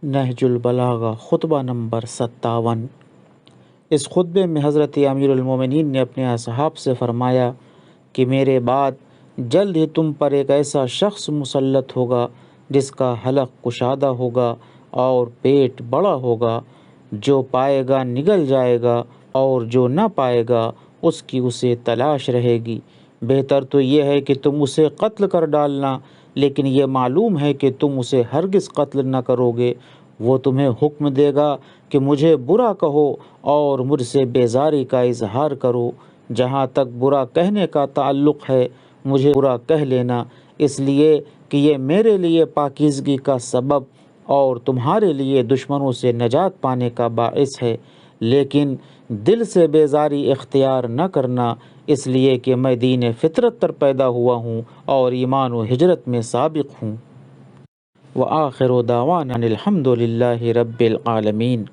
نہج البلاغہ خطبہ نمبر 57۔ اس خطبے میں حضرت امیر المومنین نے اپنے اصحاب سے فرمایا کہ میرے بعد جلد ہی تم پر ایک ایسا شخص مسلط ہوگا جس کا حلق کشادہ ہوگا اور پیٹ بڑا ہوگا، جو پائے گا نگل جائے گا اور جو نہ پائے گا اس کی اسے تلاش رہے گی۔ بہتر تو یہ ہے کہ تم اسے قتل کر ڈالنا، لیکن یہ معلوم ہے کہ تم اسے ہرگز قتل نہ کرو گے۔ وہ تمہیں حکم دے گا کہ مجھے برا کہو اور مجھ سے بیزاری کا اظہار کرو۔ جہاں تک برا کہنے کا تعلق ہے مجھے برا کہہ لینا، اس لیے کہ یہ میرے لیے پاکیزگی کا سبب اور تمہارے لیے دشمنوں سے نجات پانے کا باعث ہے، لیکن دل سے بیزاری اختیار نہ کرنا، اس لیے کہ میں دین فطرت پر پیدا ہوا ہوں اور ایمان و ہجرت میں سابق ہوں۔ وآخر دعوانا الحمد للہ رب العالمین۔